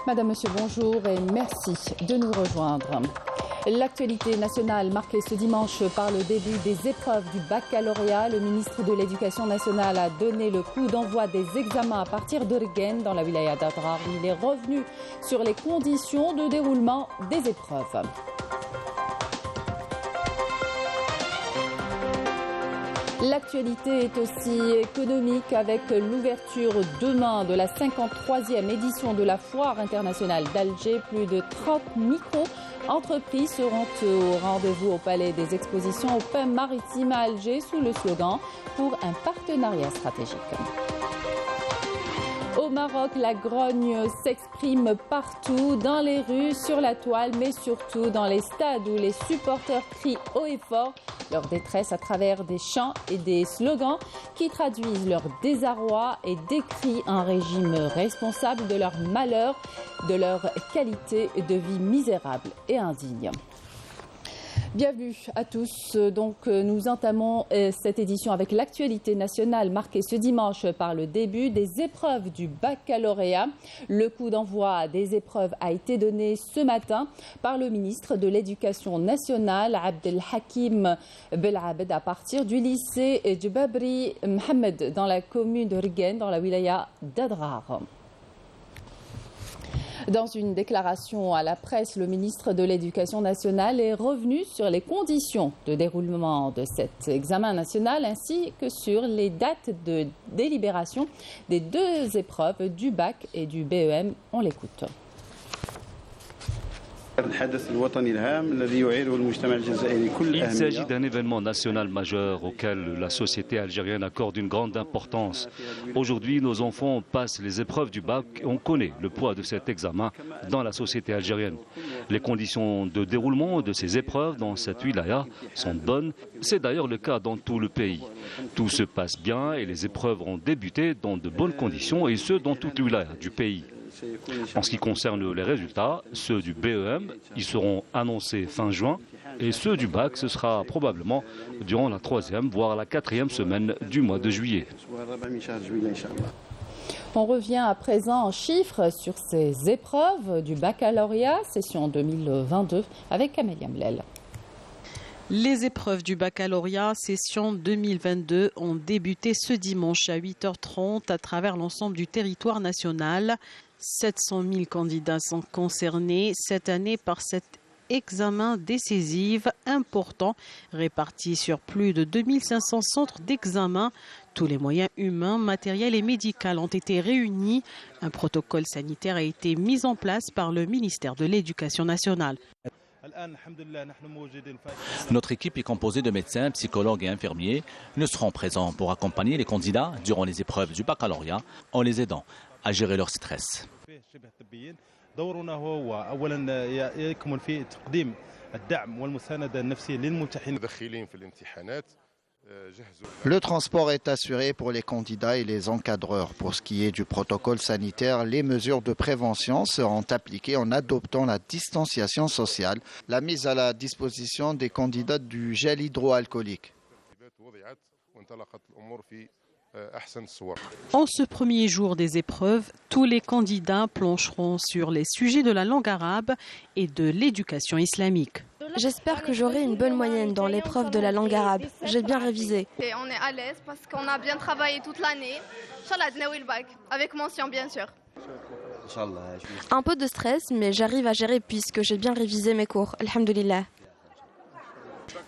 Madame, Monsieur, bonjour et merci de nous rejoindre. L'actualité nationale marquée ce dimanche par le début des épreuves du baccalauréat. Le ministre de l'Éducation nationale a donné le coup d'envoi des examens à partir d'Orgen dans la wilaya d'Adrar. Il est revenu sur les conditions de déroulement des épreuves. L'actualité est aussi économique avec l'ouverture demain de la 53e édition de la Foire internationale d'Alger. Plus de 30 micro-entreprises seront au rendez-vous au Palais des Expositions Open Maritime à Alger sous le slogan « Pour un partenariat stratégique ». Au Maroc, la grogne s'exprime partout, dans les rues, sur la toile, mais surtout dans les stades où les supporters crient haut et fort leur détresse à travers des chants et des slogans qui traduisent leur désarroi et décrient un régime responsable de leur malheur, de leur qualité de vie misérable et indigne. Bienvenue à tous. Donc, nous entamons cette édition avec l'actualité nationale marquée ce dimanche par le début des épreuves du baccalauréat. Le coup d'envoi des épreuves a été donné ce matin par le ministre de l'Éducation nationale, Abdelhakim Belabed, à partir du lycée Djebabri Mohamed dans la commune de Rgen, dans la wilaya d'Adrar. Dans une déclaration à la presse, le ministre de l'Éducation nationale est revenu sur les conditions de déroulement de cet examen national ainsi que sur les dates de délibération des deux épreuves du bac et du BEM. On l'écoute. Il s'agit d'un événement national majeur auquel la société algérienne accorde une grande importance. Aujourd'hui, nos enfants passent les épreuves du bac et on connaît le poids de cet examen dans la société algérienne. Les conditions de déroulement de ces épreuves dans cette wilaya sont bonnes. C'est d'ailleurs le cas dans tout le pays. Tout se passe bien et les épreuves ont débuté dans de bonnes conditions et ce dans toute wilaya du pays. En ce qui concerne les résultats, ceux du BEM, ils seront annoncés fin juin et ceux du bac, ce sera probablement durant la 3e, voire la 4e semaine du mois de juillet. On revient à présent en chiffres sur ces épreuves du baccalauréat, session 2022, avec Amélia Mlel. Les épreuves du baccalauréat session 2022 ont débuté ce dimanche à 8h30 à travers l'ensemble du territoire national. 700 000 candidats sont concernés cette année par cet examen décisif important réparti sur plus de 2500 centres d'examen. Tous les moyens humains, matériels et médicaux ont été réunis. Un protocole sanitaire a été mis en place par le ministère de l'Éducation nationale. Notre équipe est composée de médecins, psychologues et infirmiers. Nous serons présents pour accompagner les candidats durant les épreuves du baccalauréat en les aidant à gérer leur stress. Le transport est assuré pour les candidats et les encadreurs. Pour ce qui est du protocole sanitaire, les mesures de prévention seront appliquées en adoptant la distanciation sociale, la mise à la disposition des candidats du gel hydroalcoolique. En ce premier jour des épreuves, tous les candidats plancheront sur les sujets de la langue arabe et de l'éducation islamique. J'espère que j'aurai une bonne moyenne dans l'épreuve de la langue arabe. J'ai bien révisé. Et on est à l'aise parce qu'on a bien travaillé toute l'année. Inch'Allah, dnaoui le bac, avec mention bien sûr. Un peu de stress, mais j'arrive à gérer puisque j'ai bien révisé mes cours. Alhamdulillah.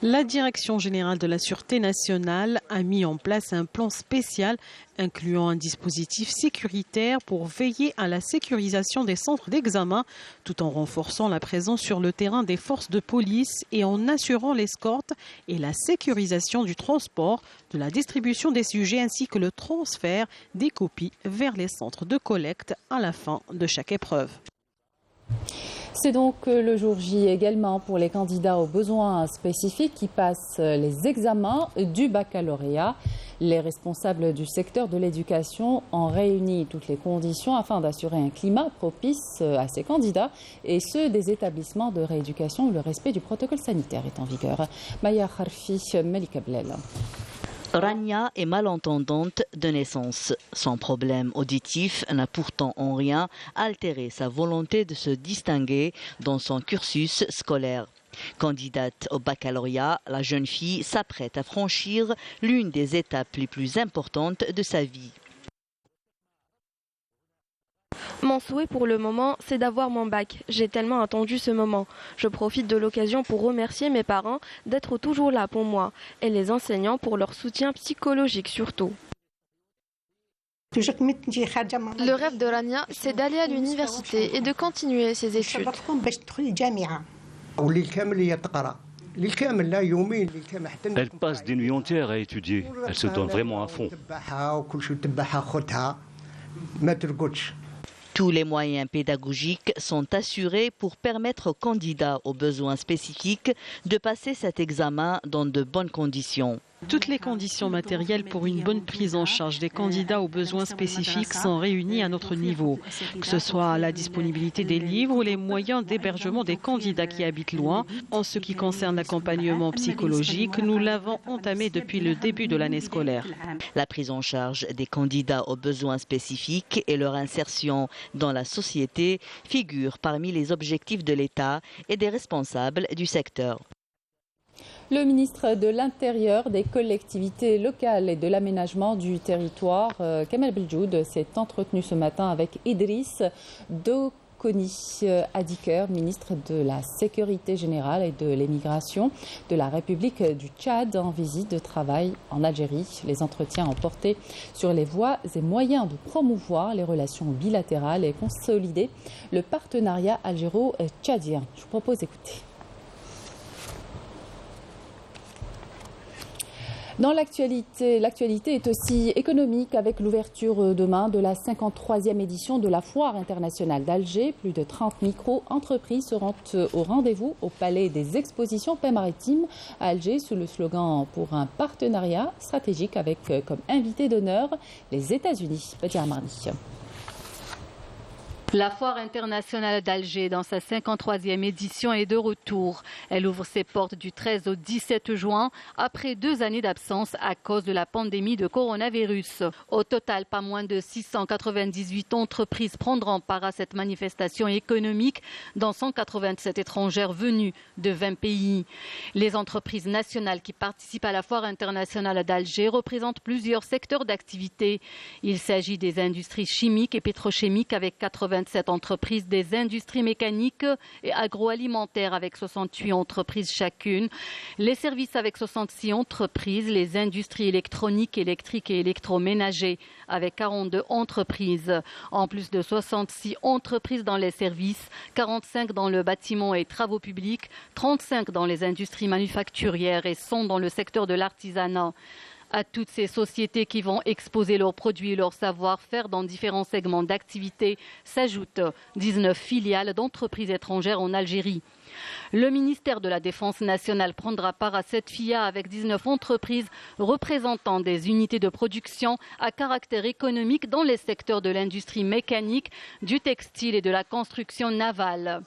La Direction générale de la Sûreté nationale a mis en place un plan spécial incluant un dispositif sécuritaire pour veiller à la sécurisation des centres d'examen tout en renforçant la présence sur le terrain des forces de police et en assurant l'escorte et la sécurisation du transport, de la distribution des sujets ainsi que le transfert des copies vers les centres de collecte à la fin de chaque épreuve. C'est donc le jour J également pour les candidats aux besoins spécifiques qui passent les examens du baccalauréat. Les responsables du secteur de l'éducation ont réuni toutes les conditions afin d'assurer un climat propice à ces candidats et ceux des établissements de rééducation où le respect du protocole sanitaire est en vigueur. Maya Kharfi, Malika Blel. Rania est malentendante de naissance. Son problème auditif n'a pourtant en rien altéré sa volonté de se distinguer dans son cursus scolaire. Candidate au baccalauréat, la jeune fille s'apprête à franchir l'une des étapes les plus importantes de sa vie. Mon souhait pour le moment, c'est d'avoir mon bac. J'ai tellement attendu ce moment. Je profite de l'occasion pour remercier mes parents d'être toujours là pour moi et les enseignants pour leur soutien psychologique surtout. Le rêve de Rania, c'est d'aller à l'université et de continuer ses études. Elle passe des nuits entières à étudier. Elle se donne vraiment à fond. Tous les moyens pédagogiques sont assurés pour permettre aux candidats aux besoins spécifiques de passer cet examen dans de bonnes conditions. Toutes les conditions matérielles pour une bonne prise en charge des candidats aux besoins spécifiques sont réunies à notre niveau, que ce soit la disponibilité des livres ou les moyens d'hébergement des candidats qui habitent loin. En ce qui concerne l'accompagnement psychologique, nous l'avons entamé depuis le début de l'année scolaire. La prise en charge des candidats aux besoins spécifiques et leur insertion dans la société figurent parmi les objectifs de l'État et des responsables du secteur. Le ministre de l'Intérieur, des collectivités locales et de l'aménagement du territoire, Kamel Beljoud, s'est entretenu ce matin avec Idriss Dokoni Adiker, ministre de la Sécurité générale et de l'immigration de la République du Tchad, en visite de travail en Algérie. Les entretiens ont porté sur les voies et moyens de promouvoir les relations bilatérales et consolider le partenariat algéro-tchadien. Je vous propose d'écouter. Dans l'actualité est aussi économique avec l'ouverture demain de la 53e édition de la Foire internationale d'Alger. Plus de 30 micro-entreprises seront au rendez-vous au Palais des Expositions Paix Maritime à Alger sous le slogan pour un partenariat stratégique avec comme invité d'honneur les États-Unis. Badia Marni. La Foire internationale d'Alger, dans sa 53e édition, est de retour. Elle ouvre ses portes du 13 au 17 juin, après 2 années d'absence à cause de la pandémie de coronavirus. Au total, pas moins de 698 entreprises prendront part à cette manifestation économique, dont 187 étrangères venues de 20 pays. Les entreprises nationales qui participent à la Foire internationale d'Alger représentent plusieurs secteurs d'activité. Il s'agit des industries chimiques et pétrochimiques avec 87 entreprises, des industries mécaniques et agroalimentaires avec 68 entreprises chacune, les services avec 66 entreprises, les industries électroniques, électriques et électroménagers avec 42 entreprises, en plus de 66 entreprises dans les services, 45 dans le bâtiment et travaux publics, 35 dans les industries manufacturières et 100 dans le secteur de l'artisanat. À toutes ces sociétés qui vont exposer leurs produits et leur savoir-faire dans différents segments d'activité s'ajoutent 19 filiales d'entreprises étrangères en Algérie. Le ministère de la Défense nationale prendra part à cette FIA avec 19 entreprises représentant des unités de production à caractère économique dans les secteurs de l'industrie mécanique, du textile et de la construction navale.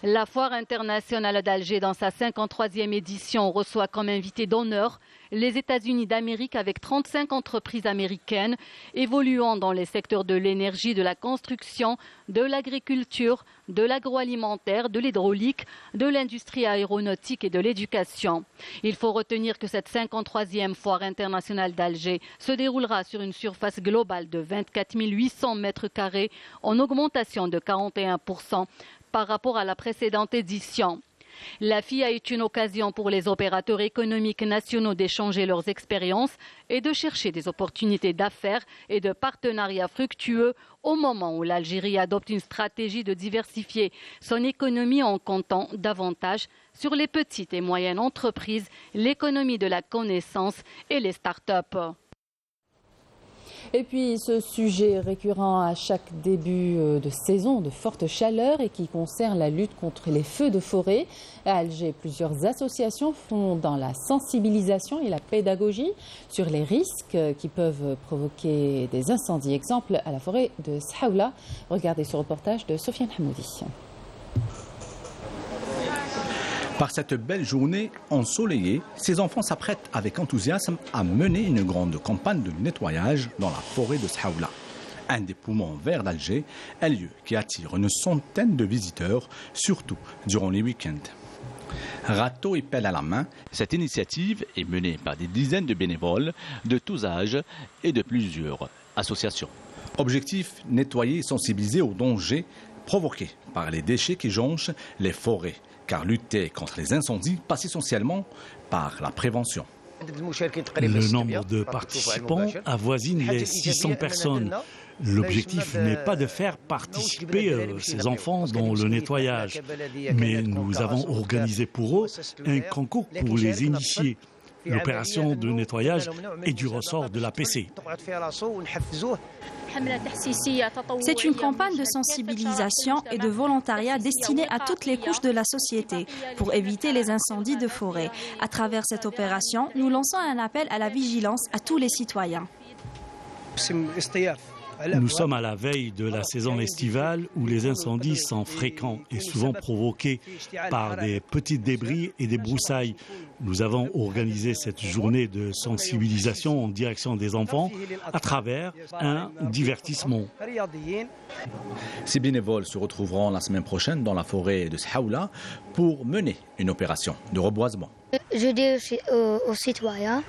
La Foire internationale d'Alger, dans sa 53e édition, reçoit comme invité d'honneur les États-Unis d'Amérique avec 35 entreprises américaines évoluant dans les secteurs de l'énergie, de la construction, de l'agriculture, de l'agroalimentaire, de l'hydraulique, de l'industrie aéronautique et de l'éducation. Il faut retenir que cette 53e Foire internationale d'Alger se déroulera sur une surface globale de 24 800 mètres carrés en augmentation de 41% par rapport à la précédente édition. La FIA est une occasion pour les opérateurs économiques nationaux d'échanger leurs expériences et de chercher des opportunités d'affaires et de partenariats fructueux au moment où l'Algérie adopte une stratégie de diversifier son économie en comptant davantage sur les petites et moyennes entreprises, l'économie de la connaissance et les start-up. Et puis ce sujet récurrent à chaque début de saison de forte chaleur et qui concerne la lutte contre les feux de forêt. À Alger, plusieurs associations font dans la sensibilisation et la pédagogie sur les risques qui peuvent provoquer des incendies. Exemple à la forêt de Saoula. Regardez ce reportage de Sofiane Hamoudi. Par cette belle journée ensoleillée, ces enfants s'apprêtent avec enthousiasme à mener une grande campagne de nettoyage dans la forêt de Shaoula. Un des poumons verts d'Alger, un lieu qui attire une centaine de visiteurs, surtout durant les week-ends. Râteau et pelle à la main, cette initiative est menée par des dizaines de bénévoles de tous âges et de plusieurs associations. Objectif, nettoyer et sensibiliser aux dangers provoqués par les déchets qui jonchent les forêts, car lutter contre les incendies passe essentiellement par la prévention. Le nombre de participants avoisine les 600 personnes. L'objectif n'est pas de faire participer ces enfants dans le nettoyage, mais nous avons organisé pour eux un concours pour les initier. L'opération de nettoyage est du ressort de l'APC. C'est une campagne de sensibilisation et de volontariat destinée à toutes les couches de la société pour éviter les incendies de forêt. À travers cette opération, nous lançons un appel à la vigilance à tous les citoyens. Nous sommes à la veille de la saison estivale où les incendies sont fréquents et souvent provoqués par des petits débris et des broussailles. Nous avons organisé cette journée de sensibilisation en direction des enfants à travers un divertissement. Ces bénévoles se retrouveront la semaine prochaine dans la forêt de Shaoula pour mener une opération de reboisement. Je dis aux citoyens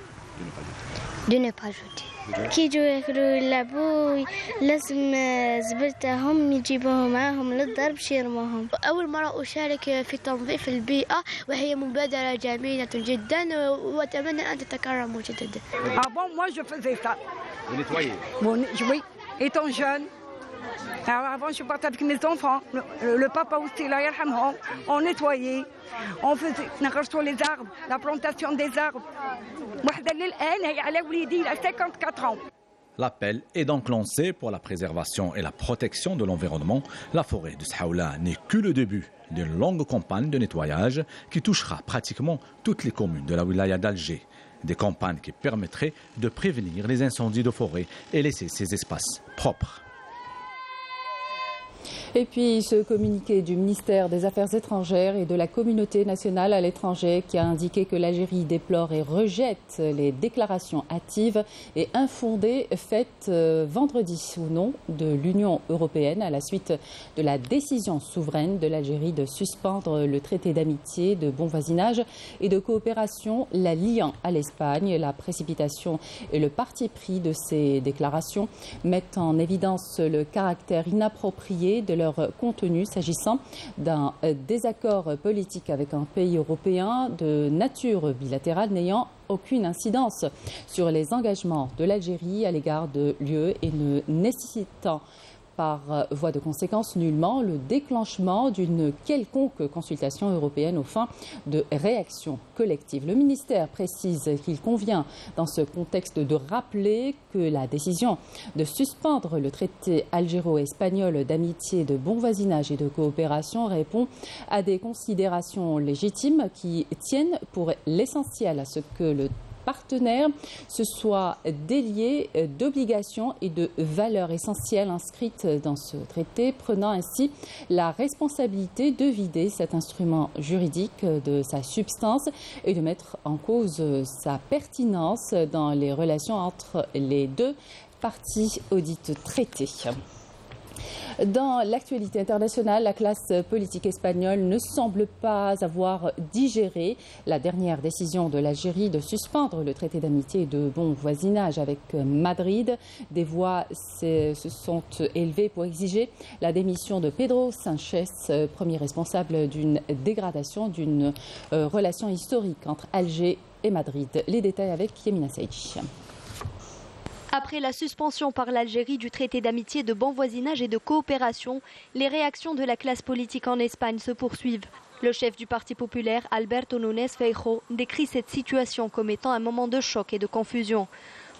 de ne pas jeter. كي يجوا ياكلوا يلعبوا لازم زبلتهم يجيبوهم معاهم للدار باش يرموهم. أول مرة أشارك في تنظيف البيئة وهي مبادرة جميلة جدا وأتمنى أن تتكرر مجددا. Avant moi je faisais ça. Vous nettoyez? Oui, étant jeune. Alors avant je partais avec mes enfants, le papa aussi là yarhamhom, on nettoyait, on faisait نغرسوا les arbres, la plantation des arbres. L'appel est donc lancé pour la préservation et la protection de l'environnement. La forêt de Shaoula n'est que le début d'une longue campagne de nettoyage qui touchera pratiquement toutes les communes de la wilaya d'Alger. Des campagnes qui permettraient de prévenir les incendies de forêt et laisser ces espaces propres. Et puis ce communiqué du ministère des Affaires étrangères et de la communauté nationale à l'étranger qui a indiqué que l'Algérie déplore et rejette les déclarations hâtives et infondées faites vendredi au nom de l'Union européenne à la suite de la décision souveraine de l'Algérie de suspendre le traité d'amitié, de bon voisinage et de coopération la liant à l'Espagne. La précipitation et le parti pris de ces déclarations mettent en évidence le caractère inapproprié de leur contenu s'agissant d'un désaccord politique avec un pays européen de nature bilatérale n'ayant aucune incidence sur les engagements de l'Algérie à l'égard de l'UE et ne nécessitant par voie de conséquence nullement le déclenchement d'une quelconque consultation européenne aux fins de réaction collective. Le ministère précise qu'il convient dans ce contexte de rappeler que la décision de suspendre le traité algéro-espagnol d'amitié, de bon voisinage et de coopération répond à des considérations légitimes qui tiennent pour l'essentiel à ce que le partenaires se soient déliés d'obligations et de valeurs essentielles inscrites dans ce traité, prenant ainsi la responsabilité de vider cet instrument juridique de sa substance et de mettre en cause sa pertinence dans les relations entre les deux parties audites traitées. Dans l'actualité internationale, la classe politique espagnole ne semble pas avoir digéré la dernière décision de l'Algérie de suspendre le traité d'amitié et de bon voisinage avec Madrid. Des voix se sont élevées pour exiger la démission de Pedro Sánchez, premier responsable d'une dégradation d'une relation historique entre Alger et Madrid. Les détails avec Yemina Saïdi. Après la suspension par l'Algérie du traité d'amitié, de bon voisinage et de coopération, les réactions de la classe politique en Espagne se poursuivent. Le chef du Parti populaire, Alberto Núñez Feijóo, décrit cette situation comme étant un moment de choc et de confusion.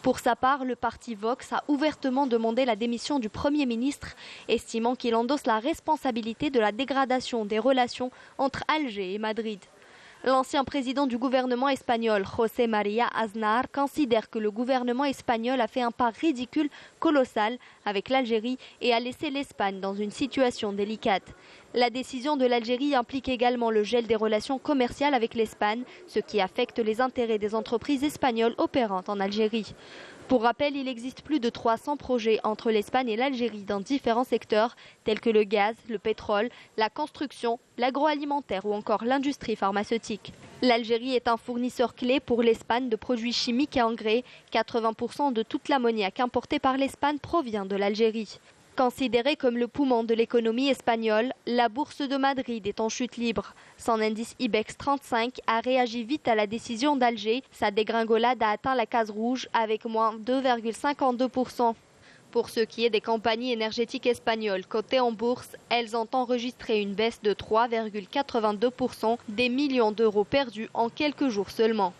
Pour sa part, le parti Vox a ouvertement demandé la démission du Premier ministre, estimant qu'il endosse la responsabilité de la dégradation des relations entre Alger et Madrid. L'ancien président du gouvernement espagnol, José María Aznar, considère que le gouvernement espagnol a fait un pas ridicule, colossal, avec l'Algérie et a laissé l'Espagne dans une situation délicate. La décision de l'Algérie implique également le gel des relations commerciales avec l'Espagne, ce qui affecte les intérêts des entreprises espagnoles opérantes en Algérie. Pour rappel, il existe plus de 300 projets entre l'Espagne et l'Algérie dans différents secteurs tels que le gaz, le pétrole, la construction, l'agroalimentaire ou encore l'industrie pharmaceutique. L'Algérie est un fournisseur clé pour l'Espagne de produits chimiques et engrais. 80% de toute l'ammoniac importé par l'Espagne provient de l'Algérie. Considérée comme le poumon de l'économie espagnole, la bourse de Madrid est en chute libre. Son indice IBEX 35 a réagi vite à la décision d'Alger. Sa dégringolade a atteint la case rouge avec moins 2,52%. Pour ce qui est des compagnies énergétiques espagnoles cotées en bourse, elles ont enregistré une baisse de 3,82%, des millions d'euros perdus en quelques jours seulement.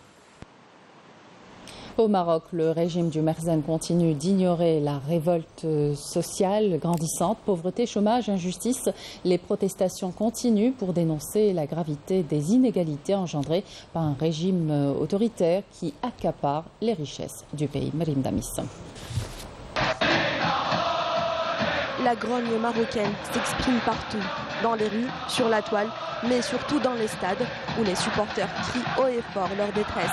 Au Maroc, le régime du Merzen continue d'ignorer la révolte sociale grandissante. Pauvreté, chômage, injustice. Les protestations continuent pour dénoncer la gravité des inégalités engendrées par un régime autoritaire qui accapare les richesses du pays. Marim Damis. La grogne marocaine s'exprime partout, dans les rues, sur la toile, mais surtout dans les stades où les supporters crient haut et fort leur détresse.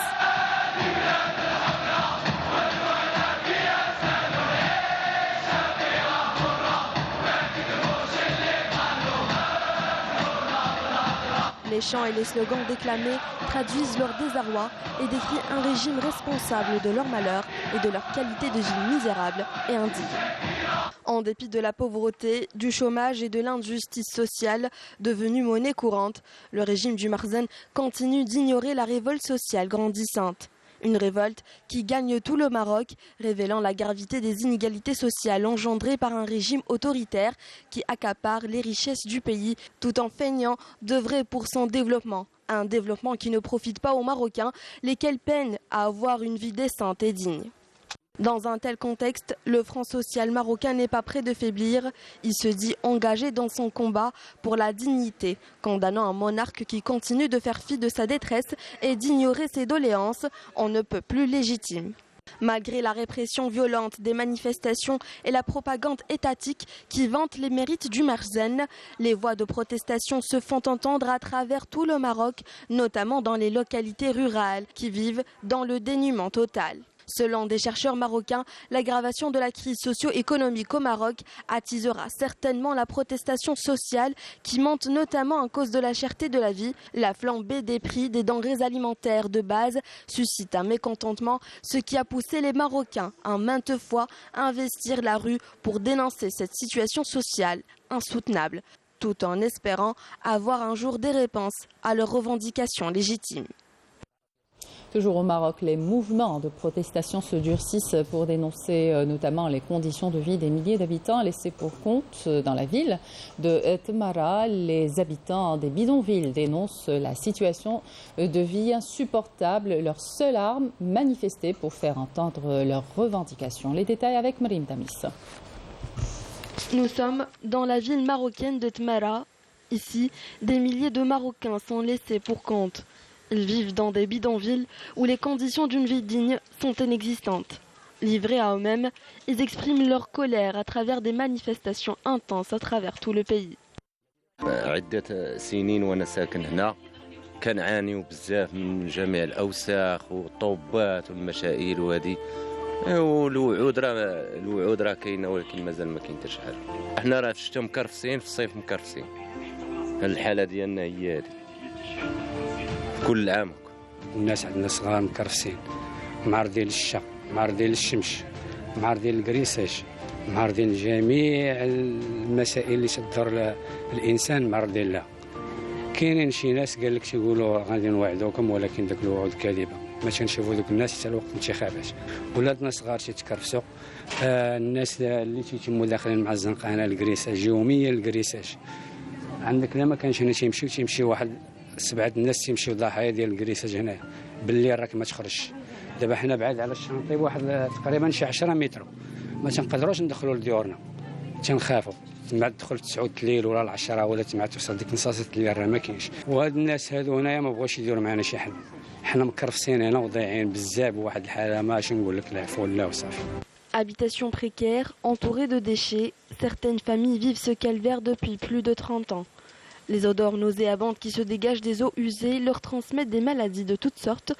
Les chants et les slogans déclamés traduisent leur désarroi et décrivent un régime responsable de leur malheur et de leur qualité de vie misérable et indigne. En dépit de la pauvreté, du chômage et de l'injustice sociale devenue monnaie courante, le régime du Merzen continue d'ignorer la révolte sociale grandissante. Une révolte qui gagne tout le Maroc, révélant la gravité des inégalités sociales engendrées par un régime autoritaire qui accapare les richesses du pays tout en feignant d'œuvrer pour son développement. Un développement qui ne profite pas aux Marocains, lesquels peinent à avoir une vie décente et digne. Dans un tel contexte, le Front social marocain n'est pas prêt de faiblir. Il se dit engagé dans son combat pour la dignité, condamnant un monarque qui continue de faire fi de sa détresse et d'ignorer ses doléances. On ne peut plus légitime. Malgré la répression violente des manifestations et la propagande étatique qui vante les mérites du Merzen, les voix de protestation se font entendre à travers tout le Maroc, notamment dans les localités rurales qui vivent dans le dénuement total. Selon des chercheurs marocains, l'aggravation de la crise socio-économique au Maroc attisera certainement la protestation sociale qui monte notamment à cause de la cherté de la vie. La flambée des prix des denrées alimentaires de base suscite un mécontentement, ce qui a poussé les Marocains à maintes fois investir la rue pour dénoncer cette situation sociale insoutenable, tout en espérant avoir un jour des réponses à leurs revendications légitimes. Toujours au Maroc, les mouvements de protestation se durcissent pour dénoncer notamment les conditions de vie des milliers d'habitants laissés pour compte dans la ville de Tmara. Les habitants des bidonvilles dénoncent la situation de vie insupportable. Leur seule arme, manifester pour faire entendre leurs revendications. Les détails avec Marim Damis. Nous sommes dans la ville marocaine de Tmara. Ici, des milliers de Marocains sont laissés pour compte. Ils vivent dans des bidonvilles où les conditions d'une vie digne sont inexistantes. Livrés à eux-mêmes, ils expriment leur colère à travers des manifestations intenses à travers tout le pays. عدة سنين وأنا ساكن هنا كنعانيو بزاف من جميع الأوساخ والطوبات والمشائل وهذه الوعود راه كاينه ولكن مازال ما كاين حتى شي حاجه. حنا راه في الشتاء مكرفسين في الصيف مكرفسين. الحاله ديالنا هي هذه. كل عام الناس عندنا صغار مكرفسين معرضين للشق معرضين للشمس معرضين للكريساج معرضين لجميع المسائل اللي تضر الانسان معرضين لها. كاينين شي ناس قال لك تيقولوا غادي نوعدوكم ولكن داك الوعود كاذبه. ما تنشوفوا دوك الناس حتى الوقت الانتخابات ولادنا صغار تيتكرفسوا. الناس اللي تيتموا داخلين مع الزنقانه الكريساج يوميا الكريساج. عندك لا ما كانش هنا تيمشي واحد 7 الناس تيمشيو ضحايا ديال الكريساج هنايا بالليل راك ما تخرجش. دابا حنا بعاد على الشانطي واحد تقريبا شي 10 متر ما تنقدروش ندخلوا لديورنا تنخافوا مع تدخل 9 الليل ولا 10 ولا مع توصل ديك نصاصه الليل راه ما كاينش. وهاد الناس هادو هنايا ما بغاوش يديروا معنا شي حل. حنا مكرفسين هنا وضايعين بزاف بواحد الحاله ماشي نقول لك العفو لا وصافي. Habitation précaire, entourée de déchets, certaines familles vivent ce calvaire depuis plus de 30 ans. Les odeurs nauséabondes qui se dégagent des eaux usées leur transmettent des maladies de toutes sortes,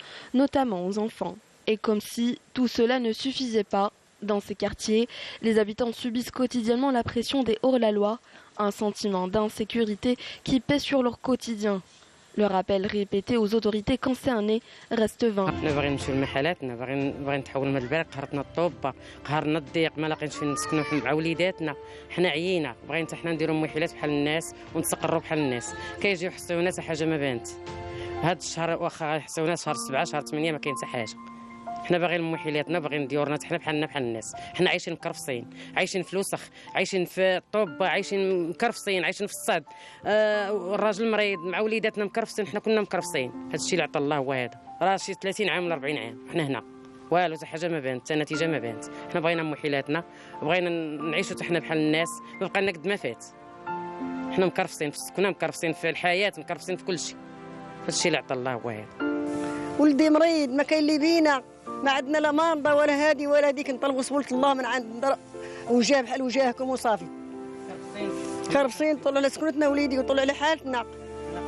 notamment aux enfants. Et comme si tout cela ne suffisait pas, dans ces quartiers, les habitants subissent quotidiennement la pression des hors-la-loi, un sentiment d'insécurité qui pèse sur leur quotidien. Le rappel répété aux autorités concernées reste vain. احنا باغيين موحلاتنا باغيين ديورنا حنا بحالنا بحال الناس. حنا عايشين مكرفصين، عايشين في الوسخ، عايشين في الطوبه، عايشين مكرفصين، عايشين في الصاد. الراجل مريض مع وليداتنا مكرفصين، حنا كنا مكرفصين. هذا الشيء اللي عطى الله هو هذا. راه شي 30 عام ولا 40 عام حنا هنا والو حتى حاجه ما بانت، حتى نتيجه ما بانت. حنا بغينا موحلاتنا، بغينا نعيشوا حتى حنا بحال الناس، ما بقى لنا قد ما فات. حنا مكرفصين في السكنه، مكرفصين في الحياه، مكرفصين في كل شيء. هذا الشيء اللي عطى الله هو هذا. ولدي مريض ما كاين اللي بينا، ما عندنا لا مرضى ولا هادي ولا هذيك، نطلبوا سبولة الله من عند وجاه بحال وجاهكم وصافي. مكرفصين طلعوا على سكنتنا وليدي وطلعوا على حالتنا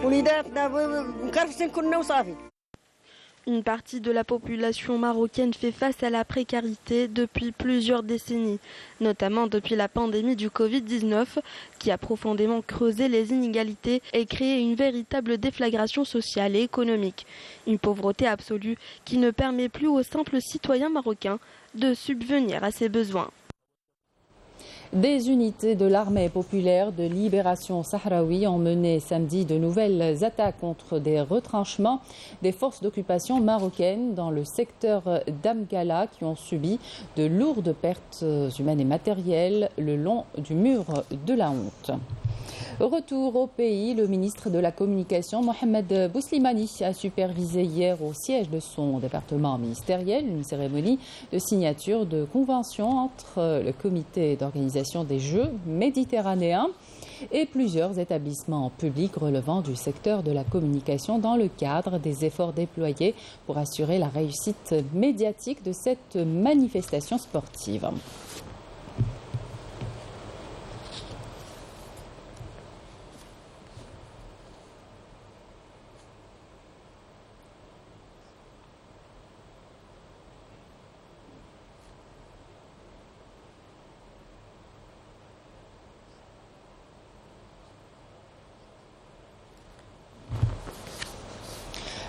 وليداتنا، مكرفصين كنا وصافي. Une partie de la population marocaine fait face à la précarité depuis plusieurs décennies, notamment depuis la pandémie du Covid-19 qui a profondément creusé les inégalités et créé une véritable déflagration sociale et économique. Une pauvreté absolue qui ne permet plus aux simples citoyens marocains de subvenir à ses besoins. Des unités de l'armée populaire de libération sahraoui ont mené samedi de nouvelles attaques contre des retranchements des forces d'occupation marocaines dans le secteur d'Amgala qui ont subi de lourdes pertes humaines et matérielles le long du mur de la honte. Retour au pays, le ministre de la Communication, Mohamed Bouslimani, a supervisé hier au siège de son département ministériel une cérémonie de signature de convention entre le comité d'organisation des Jeux méditerranéens et plusieurs établissements publics relevant du secteur de la communication dans le cadre des efforts déployés pour assurer la réussite médiatique de cette manifestation sportive.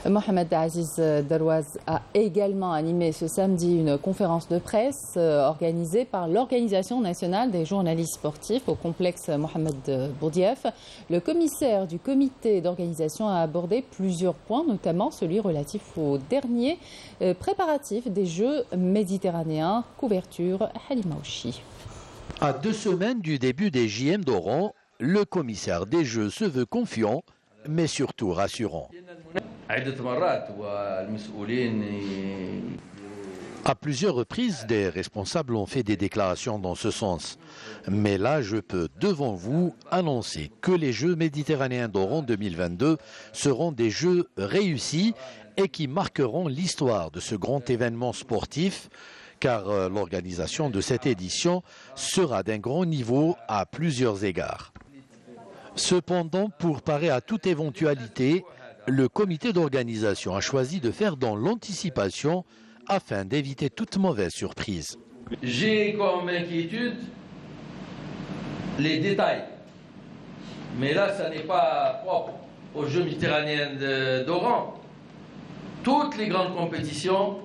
Mohamed Aziz Darouaz a également animé ce samedi une conférence de presse organisée par l'Organisation nationale des journalistes sportifs au complexe Mohamed Boudiaf. Le commissaire du comité d'organisation a abordé plusieurs points, notamment celui relatif aux derniers préparatifs des Jeux méditerranéens. Couverture Halima Ouchi. À 2 semaines du début des JM d'Oran, le commissaire des Jeux se veut confiant, mais surtout rassurant. À plusieurs reprises, des responsables ont fait des déclarations dans ce sens. Mais là, je peux devant vous annoncer que les Jeux méditerranéens d'Oran 2022 seront des Jeux réussis et qui marqueront l'histoire de ce grand événement sportif, car l'organisation de cette édition sera d'un grand niveau à plusieurs égards. Cependant, pour parer à toute éventualité, le comité d'organisation a choisi de faire dans l'anticipation afin d'éviter toute mauvaise surprise. J'ai comme inquiétude les détails. Mais là, ça n'est pas propre aux Jeux méditerranéens d'Oran. Toutes les grandes compétitions,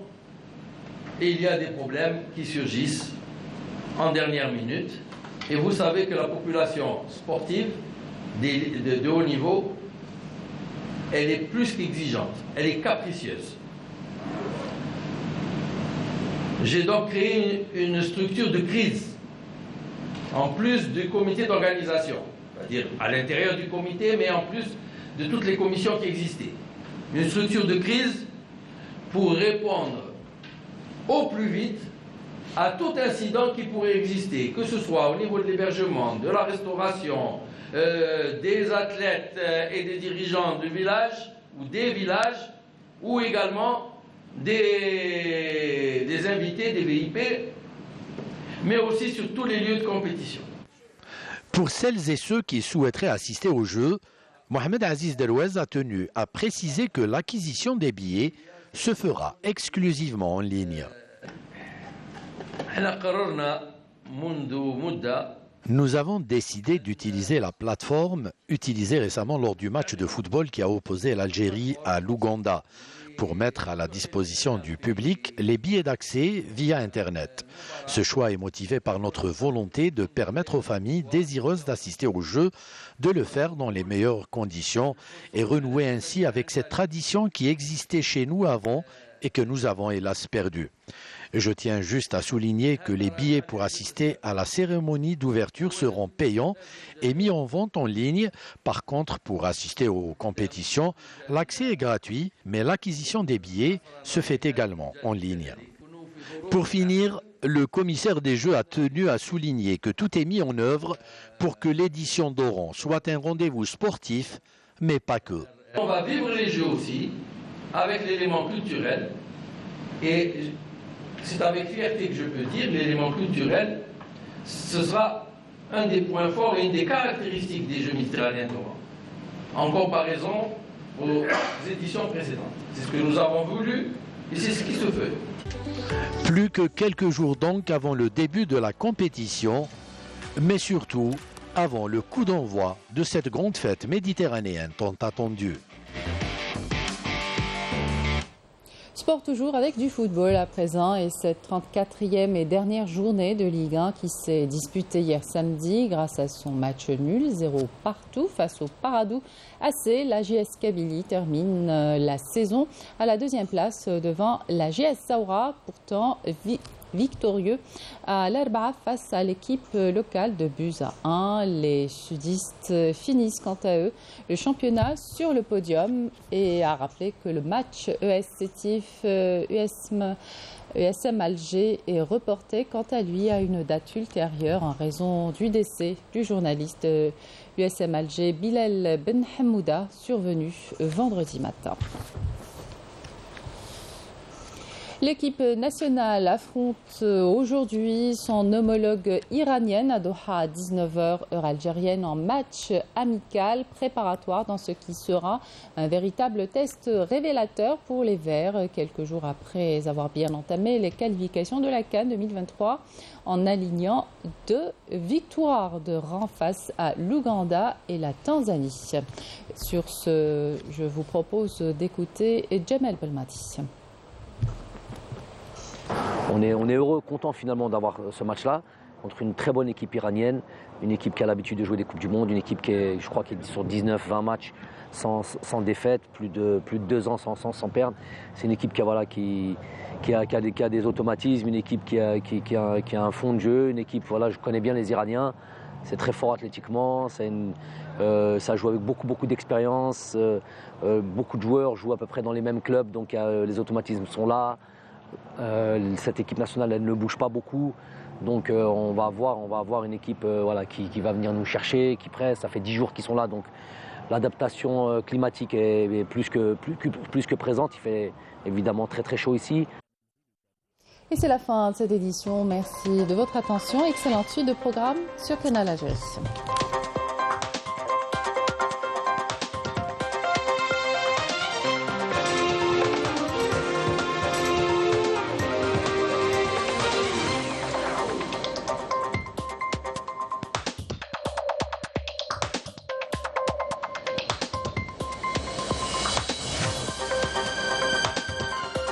il y a des problèmes qui surgissent en dernière minute. Et vous savez que la population sportive de haut niveau, elle est plus qu'exigeante, elle est capricieuse. J'ai donc créé une structure de crise, en plus du comité d'organisation, c'est-à-dire à l'intérieur du comité, mais en plus de toutes les commissions qui existaient. Une structure de crise pour répondre au plus vite à tout incident qui pourrait exister, que ce soit au niveau de l'hébergement, de la restauration, des athlètes et des dirigeants du village ou des villages, ou également des invités, des VIP, mais aussi sur tous les lieux de compétition. Pour celles et ceux qui souhaiteraient assister aux Jeux, Mohamed Aziz Delouez a tenu à préciser que l'acquisition des billets se fera exclusivement en ligne. Nous avons décidé d'utiliser la plateforme utilisée récemment lors du match de football qui a opposé l'Algérie à l'Ouganda pour mettre à la disposition du public les billets d'accès via Internet. Ce choix est motivé par notre volonté de permettre aux familles désireuses d'assister aux Jeux de le faire dans les meilleures conditions et renouer ainsi avec cette tradition qui existait chez nous avant et que nous avons hélas perdue. Je tiens juste à souligner que les billets pour assister à la cérémonie d'ouverture seront payants et mis en vente en ligne. Par contre, pour assister aux compétitions, l'accès est gratuit, mais l'acquisition des billets se fait également en ligne. Pour finir, le commissaire des Jeux a tenu à souligner que tout est mis en œuvre pour que l'édition d'Oran soit un rendez-vous sportif, mais pas que. On va vivre les Jeux aussi avec l'élément culturel et c'est avec fierté que je peux dire l'élément culturel, ce sera un des points forts et une des caractéristiques des Jeux méditerranéens d'Oran, en comparaison aux éditions précédentes. C'est ce que nous avons voulu et c'est ce qui se fait. Plus que quelques jours donc avant le début de la compétition, mais surtout avant le coup d'envoi de cette grande fête méditerranéenne tant attendue. Sport toujours avec du football à présent et cette 34e et dernière journée de Ligue 1 qui s'est disputée hier samedi grâce à son match nul 0 partout face au Paradou AC. La JS Kabylie termine la saison à la deuxième place devant la JS Saoura, pourtant victorieux à l'Arba'a face à l'équipe locale de buts à 1. Les sudistes finissent quant à eux le championnat sur le podium et a rappelé que le match ES Sétif USM Alger est reporté quant à lui à une date ultérieure en raison du décès du journaliste USM Alger Bilal Ben Hamouda survenu vendredi matin. L'équipe nationale affronte aujourd'hui son homologue iranienne à Doha à 19h heure algérienne en match amical préparatoire dans ce qui sera un véritable test révélateur pour les Verts quelques jours après avoir bien entamé les qualifications de la CAN 2023 en alignant 2 victoires de rang face à l'Ouganda et la Tanzanie. Sur ce, je vous propose d'écouter Jamel Belmadi. On est heureux, content finalement d'avoir ce match-là contre une très bonne équipe iranienne, une équipe qui a l'habitude de jouer des Coupes du Monde, une équipe qui est, je crois, qui est sur 19-20 matchs sans défaite, plus de 2 ans sans perdre. C'est une équipe qui a des automatismes, une équipe qui a un fond de jeu, une équipe, voilà, je connais bien les Iraniens, c'est très fort athlétiquement, ça joue avec beaucoup d'expérience, beaucoup de joueurs jouent à peu près dans les mêmes clubs, donc les automatismes sont là. Cette équipe nationale elle ne bouge pas beaucoup, donc on va avoir une équipe qui va venir nous chercher, qui presse. Ça fait 10 jours qu'ils sont là, donc l'adaptation climatique est plus que présente. Il fait évidemment très chaud ici. Et c'est la fin de cette édition. Merci de votre attention. Excellente suite de programme sur Canal Algérie.